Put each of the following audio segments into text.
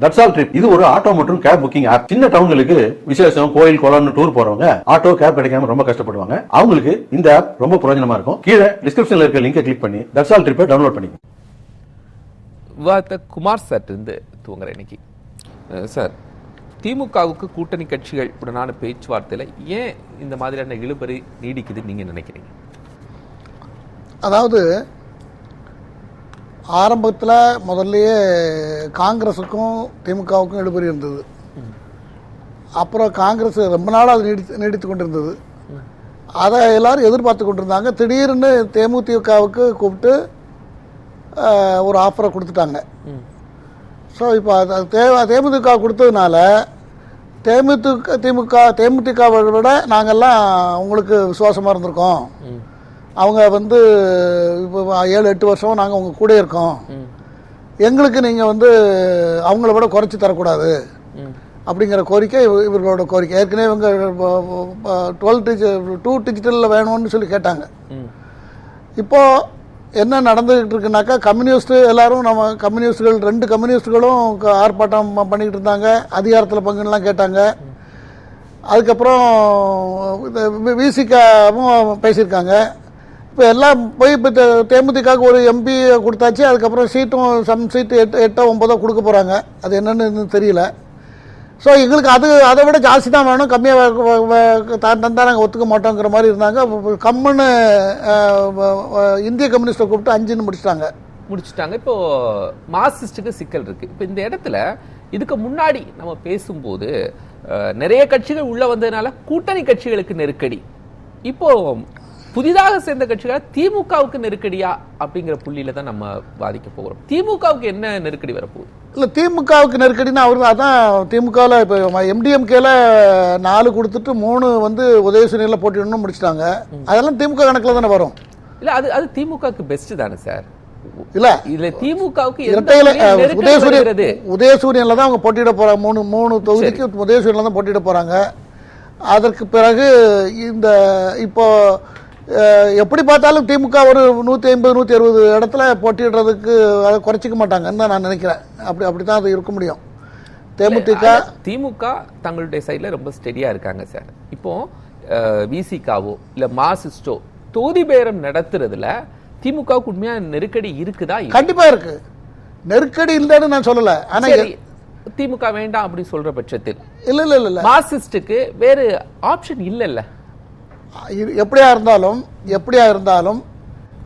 That's all trip இது ஒரு auto மற்றும் கேப் புக்கிங் ஆப். சின்ன டவுன்களுக்கு விசேஷம், கோயில், குளம்னு டூர் போறவங்க ஆட்டோ கேப் கிடைக்காம ரொம்ப கஷ்டப்படுவாங்க. அவங்களுக்கு இந்த ஆப் ரொம்ப பிரயோஜனமா இருக்கும். கீழே டிஸ்கிரிப்ஷன்ல இருக்க லிங்கை கிளிக் பண்ணி தட்ஸ் ஆல் ட்ரிப்பை டவுன்லோட் பண்ணிக்கோங்க. விவாதத்தை குமார் சார் இருந்து துவங்குறேன் இன்னைக்கு. சார், திமுகவுக்கு கூட்டணி கட்சிகள் உடனான பேச்சுவார்த்தையில் ஏன் இந்த மாதிரியான இழுபறி நீடிக்குதுன்னு நீங்க நினைக்கிறீங்க? அதாவது ஆரம்பத்தில் முதல்லயே காங்கிரஸுக்கும் திமுகவுக்கும் இழுபறி இருந்தது. அப்புறம் காங்கிரஸ் ரொம்ப நாள் அது நீடித்து கொண்டிருந்தது. அதை எல்லாரும் எதிர்பார்த்து கொண்டிருந்தாங்க. திடீர்னு தேமுதிகவுக்கு கூப்பிட்டு ஒரு ஆஃபரை கொடுத்துட்டாங்க. ஸோ இப்போ தேமுதிக கொடுத்ததுனால தேமுதிகவை விட நாங்கள்லாம் உங்களுக்கு விசுவாசமாக இருந்திருக்கோம். அவங்க வந்து இப்போ 7-8 வருஷம் நாங்கள் உங்கள் கூட இருக்கோம். எங்களுக்கு நீங்கள் வந்து அவங்கள விட குறைச்சி தரக்கூடாது அப்படிங்கிற கோரிக்கை இவர்களோட கோரிக்கை. ஏற்கனவே இவங்க 2 டிஜிட்டலில் வேணும்னு சொல்லி கேட்டாங்க. இப்போது என்ன நடந்துகிட்டு இருக்குனாக்கா, கம்யூனிஸ்ட்டு எல்லாரும், நம்ம கம்யூனிஸ்டுகள் 2 கம்யூனிஸ்டுகளும் ஆர்ப்பாட்டம் பண்ணிக்கிட்டு இருந்தாங்க. அதிகாரத்தில் பங்குலாம் கேட்டாங்க. அதுக்கப்புறம் விசிகாவும் பேசியிருக்காங்க. இப்போ எல்லாம் போய் இப்போ தேமுதிகவுக்கு ஒரு எம்பி கொடுத்தாச்சு. அதுக்கப்புறம் சம் சீட்டு 8-9 கொடுக்க போகிறாங்க. அது என்னன்னு தெரியல. ஸோ எங்களுக்கு அதை விட ஜாஸ்தி தான் வேணும், கம்மியாக தந்தால் நாங்கள் ஒத்துக்க மாட்டோங்கிற மாதிரி இருந்தாங்க. கம்முன்னு இந்திய கம்யூனிஸ்ட்டை கூப்பிட்டு 5ன்னு முடிச்சிட்டாங்க. இப்போ மார்க்சிஸ்டுக்கு சிக்கல் இருக்கு. இப்போ இந்த இடத்துல இதுக்கு முன்னாடி நம்ம பேசும்போது நிறைய கட்சிகள் உள்ள வந்ததுனால கூட்டணி கட்சிகளுக்கு நெருக்கடி, இப்போ புதிதாக சேர்ந்த கட்சிகள் திமுகவுக்கு நெருக்கடியா அப்படிங்கிற புள்ளியில தான் நம்ம வாதிக்க போகிறோம். திமுகவுக்கு என்ன நெருக்கடி வரப்போகுது? இல்லை, திமுகவுக்கு நெருக்கடினா அவரு அதான் திமுகவில் இப்போ MDMKல 4 கொடுத்துட்டு 3 வந்து உதயசூரியனில் போட்டிடணும்னு முடிச்சிட்டாங்க. அதெல்லாம் திமுக கணக்கில் தானே வரும். இல்லை, அது திமுகவுக்கு பெஸ்ட் தானே சார்? இல்ல திமுகவுக்கு உதயசூரியன்ல தான் அவங்க போட்டியிட போறாங்க. 3 தொகுதிக்கு உதயசூரியன்ல தான் போட்டியிட போறாங்க. அதற்கு பிறகு இந்த இப்போ எப்படி பார்த்தாலும் திமுக ஒரு 150-160 இடத்துல போட்டியிடுறதுக்கு அதை குறைச்சிக்க மாட்டாங்கன்னு தான் நான் நினைக்கிறேன். அப்படித்தான் அது இருக்க முடியும். திமுக தங்களுடைய சைட்ல ரொம்ப ஸ்டெடியா இருக்காங்க சார். இப்போ விசிகாவோ இல்ல மார்க்சிஸ்டோ தொகுதி பேரம் நடத்துறதுல திமுகவுக்கு உண்மையா நெருக்கடி இருக்குதா? கண்டிப்பா இருக்கு. நெருக்கடி இல்லைன்னு நான் சொல்லல. ஆனா திமுக வேண்டாம் அப்படி சொல்ற பட்சத்தில் இல்ல மார்க்சிஸ்டுக்கு வேறு ஆப்ஷன் இல்ல. எப்படியா இருந்தாலும்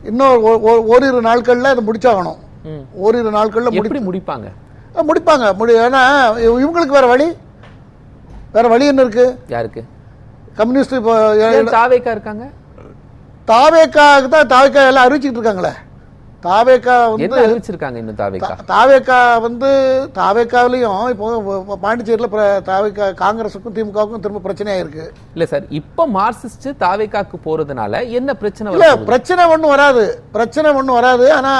இன்னும் ஓரிரு நாட்கள்ல அதை முடிச்சாகணும். ஓரிரு நாட்கள்ல முடிப்பாங்க. ஏன்னா இவங்களுக்கு வேற வழி என்ன இருக்கு? யாருக்கு? கம்யூனிஸ்ட். இப்போ தாவேக்கா இருக்காங்க. தாவேக்கா எல்லாம் அறிவிச்சுட்டு இருக்காங்களே. தாவேக்கா வந்து அறிவிச்சிருக்காங்க. இன்னும் தாவேக்கா வந்து தாவேக்காவிலையும் இப்போ பாண்டிச்சேரியில் தாவேக்கா காங்கிரஸுக்கும் திமுகவுக்கும் திரும்ப பிரச்சனையா இருக்கு. இல்ல சார், இப்ப மார்க்சிஸ்ட் தாவேக்காக்கு போறதுனால என்ன பிரச்சனை? இல்ல, பிரச்சனை ஒண்ணும் வராது. ஆனா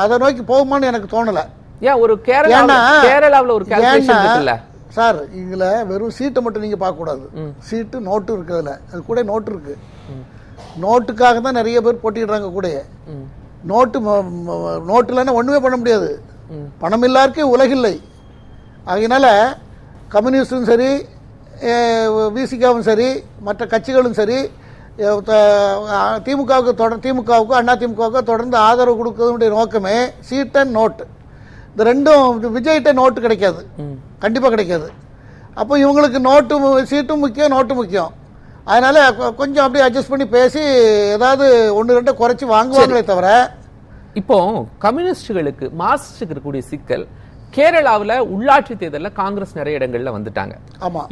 அதை நோக்கி போகுமான்னு எனக்கு தோணல. ஏன் ஒரு கேரளாவில் ஒரு கால்குலேஷன் இருக்குல்ல சார்? இதுல வெறும் சீட்டை மட்டும் நீங்க பார்க்க கூடாது. சீட்டு, நோட்டு இருக்குதுல, அது கூட நோட்டு இருக்கு. நோட்டுக்காக தான் நிறைய பேர் போட்டிடுறாங்க. கூட நோட்டுலன்னா ஒண்ணுமே பண்ண முடியாது. பணம் இல்லாருக்கு உலகில்லை. அதனால கம்யூனிஸ்டும் சரி, விசிகாவும் சரி, மற்ற கட்சிகளும் சரி, திமுகவுக்கு அண்ணா திமுகவுக்கு தொடர்ந்து ஆதரவு கொடுக்கறதுடைய நோக்கமே சீட் அண்ட் நோட்டு. இந்த ரெண்டும் விஜய்கிட்ட நோட்டு கிடைக்காது, கண்டிப்பா கிடைக்காது. அப்போ இவங்களுக்கு சீட்டும் முக்கியம், நோட்டு முக்கியம். அதனால கொஞ்சம் அப்படியே அட்ஜஸ்ட் பண்ணி பேசி ஏதாவது 1-2 குறைச்சி வாங்குவாங்களே தவிர. இப்போ கம்யூனிஸ்டுகளுக்கு மார்க்சிஸ்டுக்கு இருக்கக்கூடிய சிக்கல், கேரளாவில் உள்ளாட்சி தேர்தலில் காங்கிரஸ் நிறைய இடங்கள்ல வந்துட்டாங்க.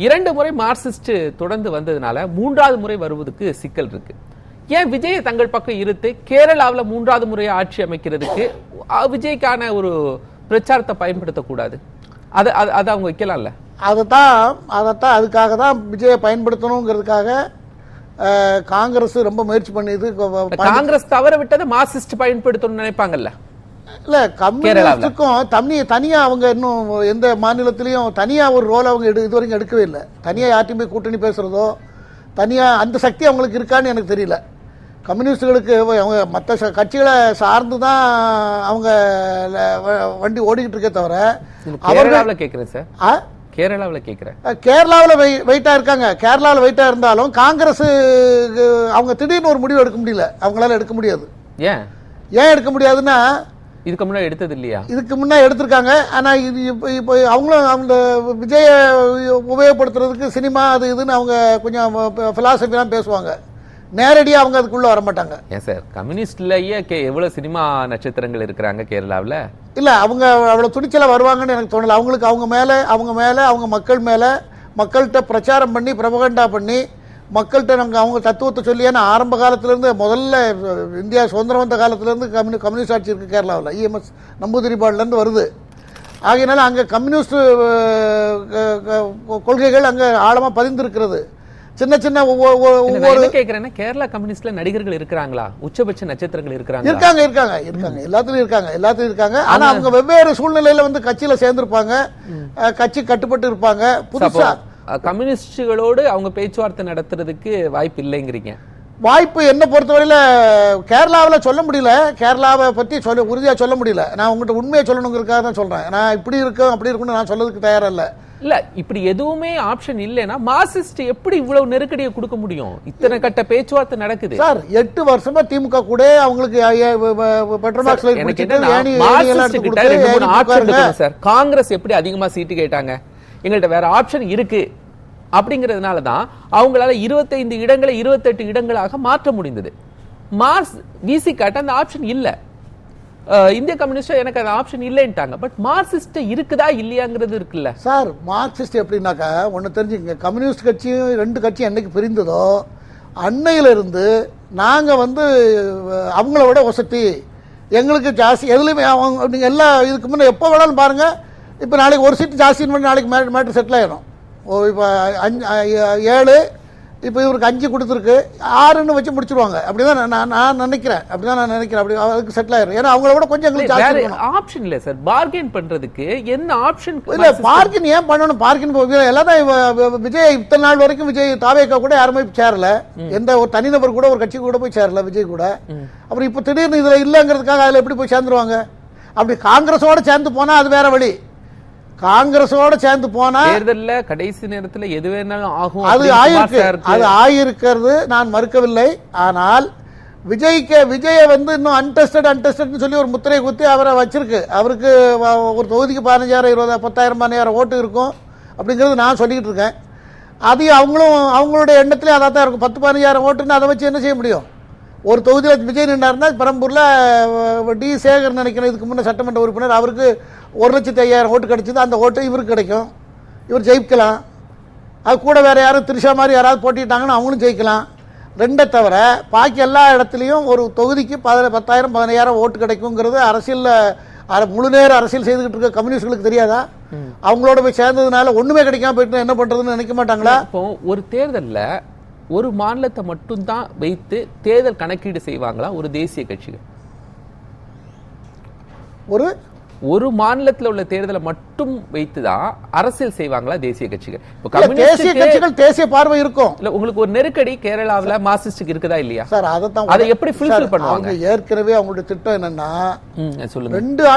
2 முறை மார்க்சிஸ்ட் தொடர்ந்து வந்ததுனால 3வது முறை வருவதற்கு சிக்கல் இருக்கு. ஏன் விஜயை தங்கள் பக்கம் இருத்து கேரளாவில் 3வது முறை ஆட்சி அமைக்கிறதுக்கு விஜய்க்கான ஒரு பிரச்சாரத்தை பயன்படுத்தக்கூடாது? அதை அவங்க வைக்கலாம்ல. அதைத்தான் அதுக்காக தான் விஜயை பயன்படுத்தணுங்கிறதுக்காக காங்கிரஸ் ரொம்ப முயற்சி பண்ணிது. காங்கிரஸ் தவற விட்டதை மார்க்சிஸ்ட் பயன்படுத்தணும்னு நினைப்பாங்கல்ல. இல்ல, கம்யூனிஸ்டுக்கும் தனியா அவங்க இன்னும் எந்த மாநிலத்திலையும் தனியா ஒரு ரோல் அவங்க இதுவரைக்கும் எடுக்கவே இல்லை. தனியா யார்ட்டையும் போய் கூட்டணி பேசுறதோ தனியா அந்த சக்தி அவங்களுக்கு இருக்கான்னு எனக்கு தெரியல. கம்யூனிஸ்டுகளுக்கு அவங்க மற்ற கட்சிகளை சார்ந்து தான் அவங்க வண்டி ஓடிக்கிட்டு இருக்கே தவிர கேரளாவில் கேட்குறேன் சார், கேரளாவில் கேட்குறேன். கேரளாவில் வெயிட்டாக இருக்காங்க. கேரளாவில் வெயிட்டாக இருந்தாலும் காங்கிரஸ் அவங்க திடீர்னு ஒரு முடிவு எடுக்க முடியல, அவங்களால எடுக்க முடியாது. ஏன் எடுக்க முடியாதுன்னா, இதுக்கு முன்னாடி எடுத்தது இல்லையா? இதுக்கு முன்னே எடுத்திருக்காங்க. ஆனால் இது இப்போ அவங்களும் அந்த விஜயை உபயோகப்படுத்துறதுக்கு சினிமா அது இதுன்னு அவங்க கொஞ்சம் ஃபிலாசபிலாம் பேசுவாங்க. நேரடியாக அவங்க அதுக்குள்ளே வர மாட்டாங்க. ஏன் சார், கம்யூனிஸ்ட்லயே எவ்வளோ சினிமா நட்சத்திரங்கள் இருக்கிறாங்க கேரளாவில்? இல்லை, அவங்க அவ்வளோ துணிச்சலாக வருவாங்கன்னு எனக்கு தோணலை. அவங்களுக்கு அவங்க மேலே அவங்க மக்கள் மேலே மக்கள்கிட்ட பிரச்சாரம் பண்ணி பிரபகண்டா பண்ணி மக்கள்கிட்ட நாங்கள் அவங்க தத்துவத்தை சொல்லி, ஏன்னா ஆரம்ப காலத்திலேருந்து முதல்ல இந்தியா சுதந்திரம் வந்த காலத்திலேருந்து கம்யூனிஸ்ட் ஆட்சி இருக்குது கேரளாவில். இஎம்எஸ் நம்பூதிரிபாடுலேருந்து வருது. ஆகையினால அங்கே கம்யூனிஸ்ட் கொள்கைகள் அங்கே ஆழமாக பதிந்திருக்கிறது. சின்ன சின்ன ஒவ்வொரு கேட்குறேன்னா, கேரளா கம்யூனிஸ்ட்ல நடிகர்கள் இருக்கிறாங்களா? உச்சபட்ச நட்சத்திரங்கள் இருக்கிறாங்க? எல்லாத்துலயும் இருக்காங்க. ஆனா அவங்க வெவ்வேறு சூழ்நிலையில வந்து கட்சியில சேர்ந்திருப்பாங்க, கட்சி கட்டுப்பட்டு இருப்பாங்க. புதுசா கம்யூனிஸ்டுகளோடு அவங்க பேச்சுவார்த்தை நடத்துறதுக்கு வாய்ப்பு இல்லைங்கிறீங்க? வாய்ப்பு என்ன பொறுத்தவரையில கேரளாவில் சொல்ல முடியல. கேரளாவை பற்றி உறுதியாக சொல்ல முடியல. நான் உங்கள்கிட்ட உண்மையை சொல்லணுங்கிறதுக்காக தான் சொல்றேன். நான் இப்படி இருக்கும் அப்படி இருக்குன்னு நான் சொல்லதுக்கு தயாரா இல்லை. இல்ல, இப்படி எதுவுமே ஆப்ஷன் இல்லைன்னா மார்க்சிஸ்ட் எப்படி இவ்வளவு நெருக்கடியை கொடுக்க முடியும்? இத்தனை கட்ட பேச்சுவார்த்தை நடக்குது சார். 8 வருஷமா திமுக கூட அவங்களுக்கு சார். காங்கிரஸ் எப்படி அதிகமா சீட்டு கேட்டாங்க? எங்கள்கிட்ட வேற ஆப்ஷன் இருக்கு அப்படிங்கிறதுனால தான் அவங்களால 25 இடங்களை 28 இடங்களாக மாற்ற முடிந்தது. விசி காட்ட அந்த ஆப்ஷன் இல்ல. இந்திய கம்யூனிஸ்ட் எனக்கு அந்த ஆப்ஷன் இல்லைன்ட்டாங்க. பட் மார்க்சிஸ்ட் இருக்குதா இல்லையாங்கிறது இருக்குல்ல சார். மார்க்சிஸ்ட் எப்படின்னாக்கா ஒன்று தெரிஞ்சுக்கங்க, கம்யூனிஸ்ட் கட்சியும் 2 கட்சியும் என்னைக்கு பிரிந்ததோ அன்னையிலிருந்து நாங்கள் வந்து அவங்கள விட வசதி எங்களுக்கு ஜாஸ்தி எதுலையுமே அவங்க நீங்கள் எல்லா இதுக்கு முன்னே எப்போ வேணாலும் பாருங்கள். இப்போ நாளைக்கு ஒரு சீட்டு ஜாஸ்தின்னு பண்ணி நாளைக்கு மேட்ரு செட்டில் ஆகிடும். இப்போ 7, இப்போ இவருக்கு 5 கொடுத்துருக்கு, 6ன்னு வச்சு முடிச்சிருவாங்க. அப்படிதான் நான் நினைக்கிறேன். அப்படி அதுக்கு செட்டில் ஆயிரும். ஏன்னா அவங்கள விட கொஞ்சம் எங்களுக்கு ஆப்ஷன் இல்லை சார். பார்கெயின் பண்றதுக்கு என்ன ஆப்ஷன் இல்லை? பார்கெயின் ஏன் பண்ணணும்? பார்கெயின் எல்லாம் தான் விஜய் இத்தனை நாள் வரைக்கும் விஜய் தாவேக்கா கூட யாருமே சேரல. எந்த ஒரு தனிநபர் கூட ஒரு கட்சி கூட போய் சேரல விஜய் கூட. அப்புறம் இப்போ திடீர்னு இதுல இல்லைங்கிறதுக்காக அதில் எப்படி போய் சேர்ந்துருவாங்க? அப்படி காங்கிரஸோட சேர்ந்து போனா அது வேற வழி. காங்கிரஸோட சேர்ந்து போனா தேர்தல்ல கடைசி நேரத்தில் எது வேணாலும் ஆகும். அது ஆயிருக்கிறது நான் மறுக்கவில்லை. ஆனால் விஜயை வந்து இன்னும் அன்டெஸ்டட் சொல்லி ஒரு முத்திரை குத்தி அவரை வச்சிருக்கு. அவருக்கு ஒரு தொகுதிக்கு 15,000 20,000 10,000 12,000 ஓட்டு இருக்கும் அப்படிங்கிறது நான் சொல்லிக்கிட்டு இருக்கேன். அதையும் அவங்களுடைய எண்ணத்திலே அதான் தான் இருக்கும். 10-15,000 ஓட்டுன்னு அதை வச்சு என்ன செய்ய முடியும்? ஒரு தொகுதியில் விஜய் நின்றாருன்னா பெரம்பூர்ல டி சேகர் நினைக்கிறேன் இதுக்கு முன்னே சட்டமன்ற உறுப்பினர், அவருக்கு 1,05,000 ஓட்டு கிடைச்சது. அந்த ஓட்டு இவருக்கு கிடைக்கும், இவர் ஜெயிக்கலாம். அது கூட வேற யாரும் திரிஷா மாதிரி யாராவது போட்டிட்டாங்கன்னா அவங்களும் ஜெயிக்கலாம். 2 தவிர பாக்கி எல்லா இடத்துலையும் ஒரு தொகுதிக்கு 10,000 15,000 ஓட்டு கிடைக்குங்கிறது அரசியலில் முழு நேர அரசியல் செய்துகிட்டு இருக்க கம்யூனிஸ்டுகளுக்கு தெரியாதா? அவங்களோட போய் சேர்ந்ததுனால ஒண்ணுமே கிடைக்காம போயிட்டு என்ன பண்றதுன்னு நினைக்க மாட்டாங்களா? இப்போ ஒரு தேர்தல்ல ஒரு மாநிலத்தை மட்டும்தான் வைத்து தேர்தல் கணக்கீடு செய்வாங்களா ஒரு தேசிய கட்சிகள்? ஒரு மாநிலத்தில் உள்ள தேர்தலை மட்டும் வைத்துதான் அரசியல் செய்வாங்களா தேசிய கட்சிகள்? தேசிய கட்சிகள் தேசிய பார்வை இருக்கும். இல்ல, உங்களுக்கு ஒரு நெருக்கடி கேரளாவில் மார்க்சிஸ்டுக்கு இருக்குதா இல்லையா? சார் அதை எப்படி ஃபுல்ஃபில் பண்ணுவாங்க? ஏற்கனவே அவங்களுடைய திட்டம் என்னன்னா, சொல்லுங்க. 2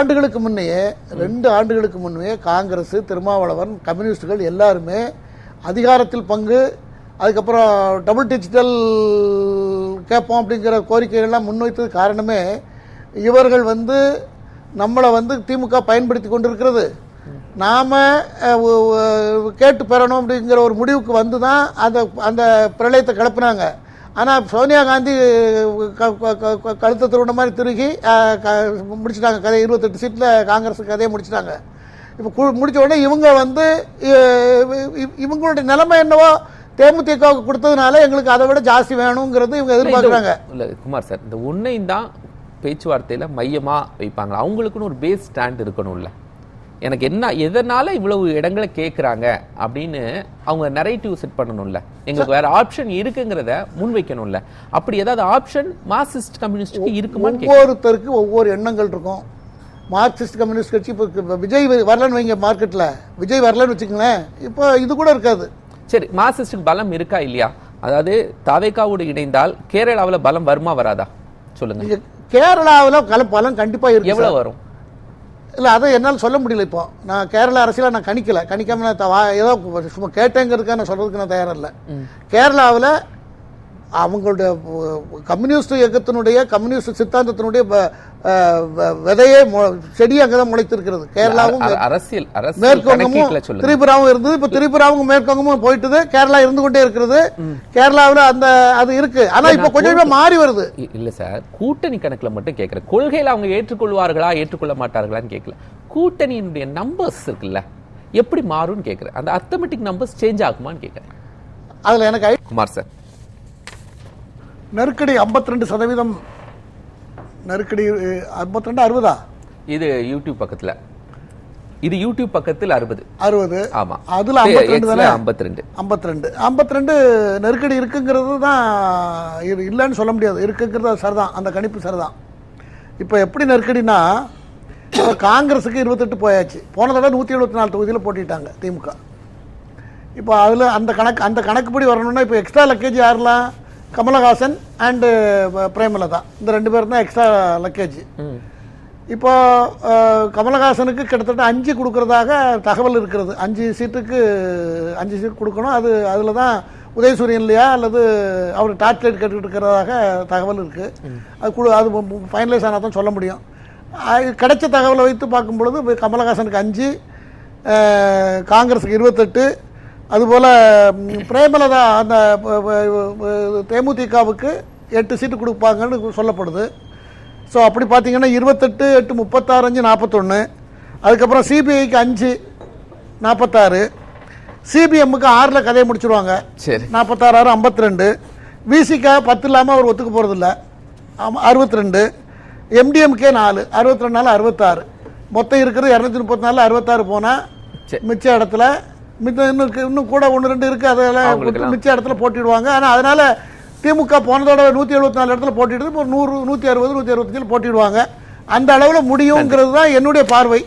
ஆண்டுகளுக்கு முன்னே காங்கிரஸ், திருமாவளவன், கம்யூனிஸ்டுகள் எல்லாருமே அதிகாரத்தில் பங்கு, அதுக்கப்புறம் டபுள் டிஜிட்டல் கேட்போம் அப்படிங்கிற கோரிக்கைகள்லாம் முன்வைத்தது காரணமே இவர்கள் வந்து நம்மளை வந்து திமுக பயன்படுத்தி கொண்டிருக்கிறது, நாம கேட்டு பெறணும் அப்படிங்கிற ஒரு முடிவுக்கு வந்து தான் அந்த பிரளயத்தை கிளப்பினாங்க. ஆனால் சோனியா காந்தி கழுத்தை திருவிட மாதிரி திருகி முடிச்சிட்டாங்க கதையை. 28 சீட்டில் காங்கிரஸ் கதையை முடிச்சிட்டாங்க. இப்போ முடிச்ச உடனே இவங்க வந்து இவங்களுடைய நிலைமை என்னவோ தேமுதிகவுக்கு கொடுத்ததுனால எங்களுக்கு அதை விட ஜாஸ்தி வேணுங்கிறது இவங்க எதிர்பார்க்குறாங்க. இல்லை குமார் சார், இந்த உன்னையும் தான் பேச்சுவார்த்தையில் மையமாக வைப்பாங்க. அவங்களுக்குன்னு ஒரு பேஸ் ஸ்டாண்ட் இருக்கணும்ல. எனக்கு என்ன எதனால இவ்வளவு இடங்களை கேட்குறாங்க அப்படின்னு அவங்க நரேட்டிவ் செட் பண்ணணும்ல. எங்களுக்கு வேற ஆப்ஷன் இருக்குங்கிறத முன் வைக்கணும்ல. அப்படி ஏதாவது ஆப்ஷன் மார்க்சிஸ்ட் கம்யூனிஸ்டுக்கு இருக்குமான்னு ஒவ்வொருத்தருக்கு ஒவ்வொரு எண்ணங்கள் இருக்கும். மார்க்சிஸ்ட் கம்யூனிஸ்ட் கட்சி இப்போ விஜய் வரலன்னு வைங்க, மார்க்கெட்டில் விஜய் வரலன்னு வச்சுக்கங்களேன், இப்போ இது கூட இருக்காது. சரி, மார்க்சிஸ்டுக்கு பலம் இருக்கா இல்லையா? அதாவது தாவேகாவோடு இணைந்தால் கேரளாவில் பலம் வருமா வராதா சொல்லுங்க. கேரளாவில் பலம் கண்டிப்பா இருக்கு. எவ்வளவு வரும்? இல்லை, அதை என்னால் சொல்ல முடியல. இப்போ நான் கேரளா அரசியலை நான் கணிக்காம நான் ஏதோ சும்மா கேட்டேங்கிறதுக்காக நான் சொல்றதுக்கு நான் தயாரம் இல்லை. கேரளாவில் அவங்களுடைய கம்யூனிஸ்ட் இயக்கத்தினுடைய கம்யூனிஸ்ட் சித்தாந்தத்தினுடைய விதையே செடி அங்கதான் முளைத்திருக்கிறது. கேரளாவும் அரசியல் மேற்கொங்கமும் திரிபுராவும் இருந்தது. இப்ப திரிபுராவும் மேற்கொங்கமும் போயிட்டது. கேரளா இருந்து கொண்டே இருக்கிறது. கேரளாவில் அது இருக்கு. ஆனா இப்ப கொஞ்சம் மாறி வருது. இல்ல சார், கூட்டணி கணக்குல மட்டும் கேட்கிறேன். கொள்கையில அவங்க ஏற்றுக்கொள்வார்களா ஏற்றுக்கொள்ள மாட்டார்களான்னு கேட்கல. கூட்டணியினுடைய நம்பர்ஸ் இருக்குல்ல, எப்படி மாறும்னு கேட்கிறேன். அந்த அர்த்தமெட்டிக் நம்பர்ஸ் சேஞ்ச் ஆகுமான்னு கேட்கிறேன். அதுல எனக்கு குமார் சார், நெருக்கடி 52%. நெருக்கடி 52 60. இது யூடியூப் பக்கத்துல, இது யூடியூப் பக்கத்தில் 60. ஆமா, அதுல 52 தானே? 52 நெருக்கடி இருக்குங்கிறது தான், இல்லைன்னு சொல்ல முடியாது. இருக்குங்கிறது சரிதான், அந்த கணிப்பு சரிதான். இப்போ எப்படி நெருக்கடினா, இப்போ காங்கிரஸுக்கு 28 போயாச்சு. போன தடவை 174 தொகுதியில் போட்டிட்டாங்க திமுக. இப்போ அதில் அந்த கணக்குப்படி வரணும்னா இப்போ எக்ஸ்ட்ரா லக்கேஜ் யாரெல்லாம்? கமலஹாசன் அண்டு பிரேமலதா, இந்த 2 பேரும் தான் எக்ஸ்ட்ரா லக்கேஜ். இப்போ கமலஹாசனுக்கு கிட்டத்தட்ட 5 கொடுக்கறதாக தகவல் இருக்கிறது. 5 சீட்டுக்கு 5 சீட் கொடுக்கணும். அதில் தான் உதயசூரியன் இல்லையா அல்லது அவர் டார்ச் லைட் கேட்டுக்கிட்டு இருக்கிறதாக தகவல் இருக்குது. அது ஃபைனலைஸ் ஆனால் தான் சொல்ல முடியும். கிடைச்ச தகவலை வைத்து பார்க்கும் பொழுது கமலஹாசனுக்கு 5, காங்கிரஸுக்கு 28, அதுபோல் பிரேமலதா அந்த தேமுதிகவுக்கு 8 சீட்டு கொடுப்பாங்கன்னு சொல்லப்படுது. ஸோ அப்படி பார்த்தீங்கன்னா 28, 8, 36, 5, 41. அதுக்கப்புறம் சிபிஐக்கு 5, 46. சிபிஎம்முக்கு 6ல் கதையை முடிச்சிருவாங்க. 46, 6, 52. விசிக்காக 10 இல்லாமல் அவர் ஒத்துக்க போகிறதில்ல. 62. எம்டிஎம்கே 4, 62, 66. மொத்தம் இருக்கிறது 234, 66 போனால் மிச்ச இடத்துல இன்னும் கூட 1, 2 இருக்குது. அதெல்லாம் மிச்ச இடத்துல போட்டிடுவாங்க. ஆனால் அதனால் திமுக போனதோட 174 இடத்துல போட்டிடுது. இப்போ 100, 160, 165 போட்டிடுவாங்க. அந்த அளவில் முடியுங்கிறது தான் என்னுடைய பார்வை.